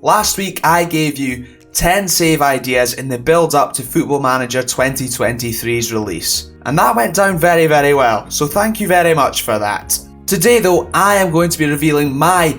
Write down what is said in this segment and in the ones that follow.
Last week I gave you 10 save ideas in the build up to Football Manager 2023's release. And that went down very, very well, so thank you very much for that. Today though, I am going to be revealing my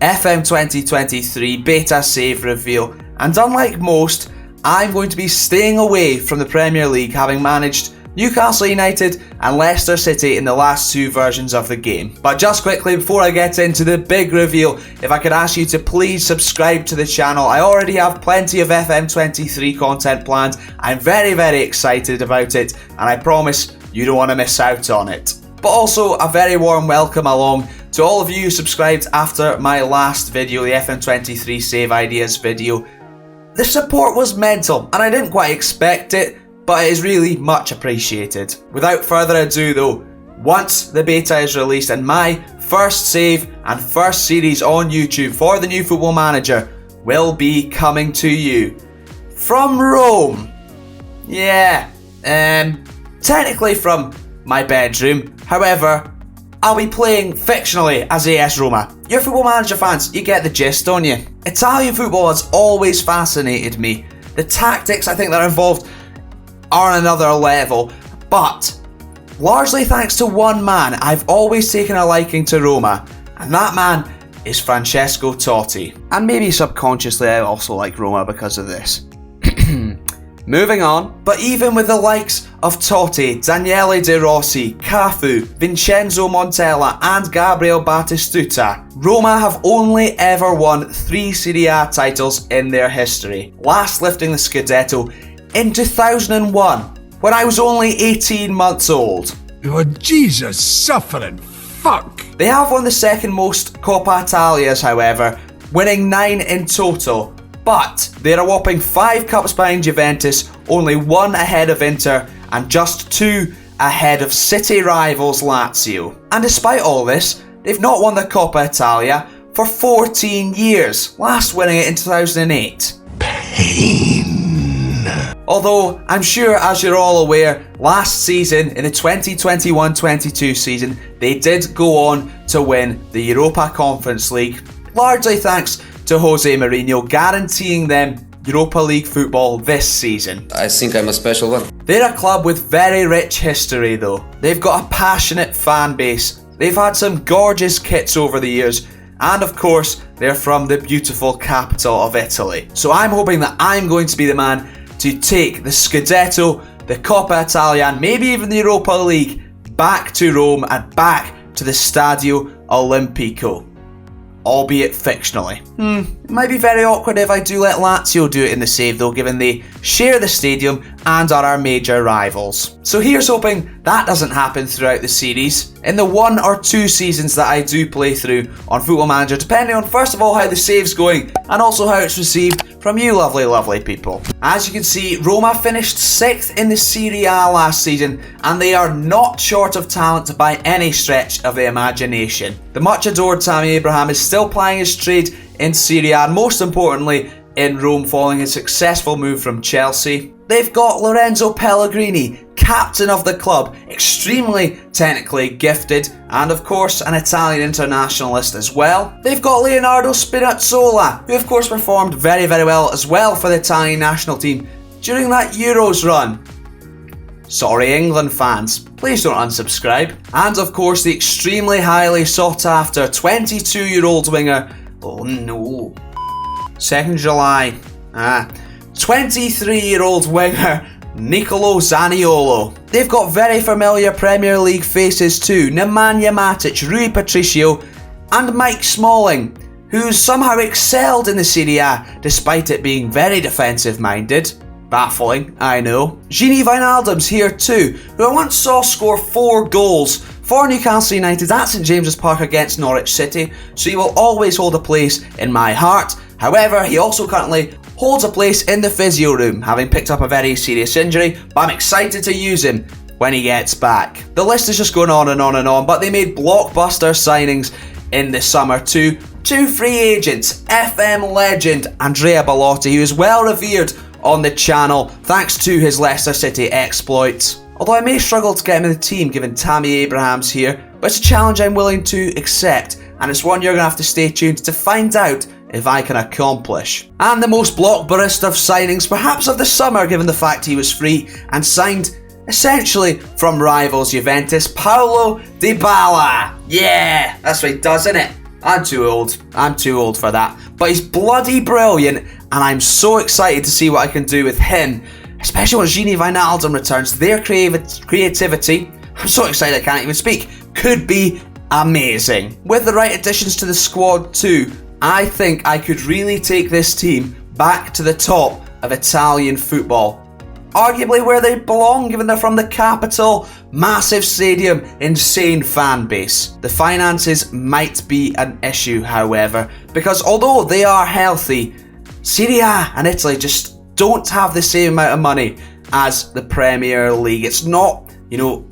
FM23 Beta save reveal, and unlike most, I'm going to be staying away from the Premier League, having managed Newcastle United and Leicester City in the last two versions of the game. But just quickly, before I get into the big reveal, if I could ask you to please subscribe to the channel. I already have plenty of FM23 content planned. I'm very, very excited about it, and I promise you don't want to miss out on it. But also a very warm welcome along to all of you who subscribed after my last video, the FM23 Save Ideas video. The support was mental, and I didn't quite expect it, but it is really much appreciated. Without further ado though, once the beta is released and my first save and first series on YouTube for the new Football Manager will be coming to you from Rome. Yeah, technically from my bedroom. However, I'll be playing fictionally as AS Roma. You're Football Manager fans, you get the gist, don't you? Italian football has always fascinated me. The tactics I think that are involved are on another level, but largely thanks to one man, I've always taken a liking to Roma, and that man is Francesco Totti. And maybe subconsciously I also like Roma because of this. Moving on, but even with the likes of Totti, Daniele De Rossi, Cafu, Vincenzo Montella and Gabriel Batistuta, Roma have only ever won 3 Serie A titles in their history, last lifting the Scudetto in 2001, when I was only 18 months old. Oh, Jesus suffering fuck! They have won the second most Coppa Italias, however, winning 9 in total, but they're a whopping 5 cups behind Juventus, only 1 ahead of Inter, and just 2 ahead of City rivals Lazio. And despite all this, they've not won the Coppa Italia for 14 years, last winning it in 2008. Pain. Although, I'm sure as you're all aware, last season, in the 2021-22 season, they did go on to win the Europa Conference League, largely thanks to Jose Mourinho guaranteeing them Europa League football this season. I think I'm a special one. They're a club with very rich history though. They've got a passionate fan base, they've had some gorgeous kits over the years, and of course, they're from the beautiful capital of Italy. So I'm hoping that I'm going to be the man to take the Scudetto, the Coppa Italia, and maybe even the Europa League back to Rome and back to the Stadio Olimpico, albeit fictionally. It might be very awkward if I do let Lazio do it in the save though, given they share the stadium and are our major rivals. So here's hoping that doesn't happen throughout the series, in the 1 or 2 seasons that I do play through on Football Manager, depending on first of all how the save's going and also how it's received from you lovely, lovely people. As you can see, Roma finished 6th in the Serie A last season, and they are not short of talent by any stretch of the imagination. The much adored Tammy Abraham is still plying his trade in Serie A, and most importantly, in Rome following his successful move from Chelsea. They've got Lorenzo Pellegrini, captain of the club, extremely technically gifted, and of course an Italian internationalist as well. They've got Leonardo Spinazzola, who of course performed very, very well as well for the Italian national team during that Euros run. Sorry England fans, please don't unsubscribe. And of course the extremely highly sought after 22-year-old winger, oh no, 2nd July, 23-year-old winger Nicolo Zaniolo. They've got very familiar Premier League faces too, Nemanja Matic, Rui Patricio and Mike Smalling, who's somehow excelled in the Serie A despite it being very defensive minded. Baffling, I know. Gini Wijnaldum's here too, who I once saw score 4 goals for Newcastle United at St James's Park against Norwich City, so he will always hold a place in my heart. However, he also currently holds a place in the physio room, having picked up a very serious injury, but I'm excited to use him when he gets back. The list is just going on and on and on, but they made blockbuster signings in the summer too. 2 free agents, FM legend Andrea Bellotti, who is well revered on the channel thanks to his Leicester City exploits. Although I may struggle to get him in the team given Tammy Abraham's here, but it's a challenge I'm willing to accept, and it's one you're going to have to stay tuned to find out if I can accomplish. And the most blockbuster of signings perhaps of the summer, given the fact he was free and signed essentially from rivals Juventus, Paulo Dybala. Yeah, that's what he does, isn't it? I'm too old for that. But he's bloody brilliant, and I'm so excited to see what I can do with him, especially when Gini Wijnaldum returns. Their creativity, I'm so excited I can't even speak, could be amazing. With the right additions to the squad too, I think I could really take this team back to the top of Italian football. Arguably where they belong, given they're from the capital, massive stadium, insane fan base. The finances might be an issue, however, because although they are healthy, Serie A and Italy just don't have the same amount of money as the Premier League. It's not,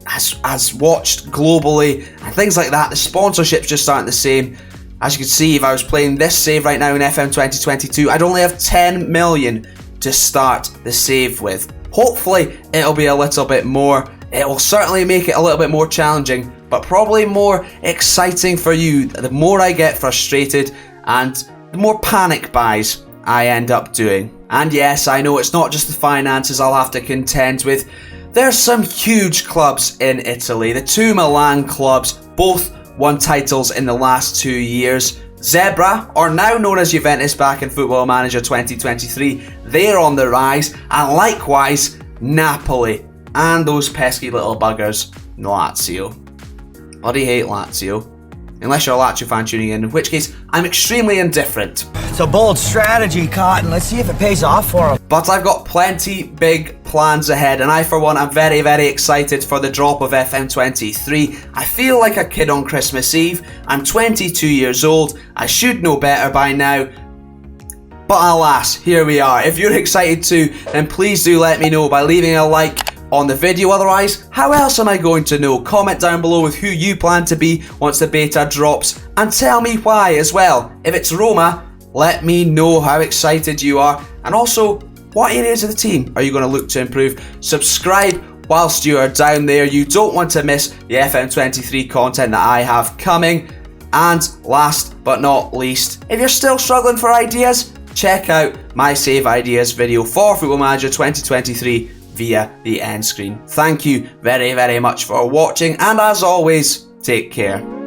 as watched globally and things like that. The sponsorships just aren't the same. As you can see, if I was playing this save right now in FM2022, I'd only have 10 million to start the save with. Hopefully, it'll be a little bit more. It will certainly make it a little bit more challenging, but probably more exciting for you. The more I get frustrated and the more panic buys I end up doing. And yes, I know it's not just the finances I'll have to contend with. There's some huge clubs in Italy. The two Milan clubs both won titles in the last 2 years. Zebra, or now known as Juventus back in Football Manager 2023, they're on the rise, and likewise Napoli, and those pesky little buggers, Lazio. Bloody hate Lazio. Unless you're a Lazio fan tuning in which case I'm extremely indifferent. It's a bold strategy, Cotton. Let's see if it pays off for him. But I've got plenty big plans ahead, and I for one am very, very excited for the drop of FM23. I feel like a kid on Christmas Eve. I'm 22 years old. I should know better by now. But alas, here we are. If you're excited too, then please do let me know by leaving a like on the video. Otherwise, how else am I going to know? Comment down below with who you plan to be once the beta drops, and tell me why as well. If it's Roma, let me know how excited you are, and also what areas of the team are you going to look to improve. Subscribe whilst you are down there. You don't want to miss the FM23 content that I have coming. And last but not least, if you're still struggling for ideas, check out my Save Ideas video for Football Manager 2023 via the end screen. Thank you very, very much for watching, and as always, take care.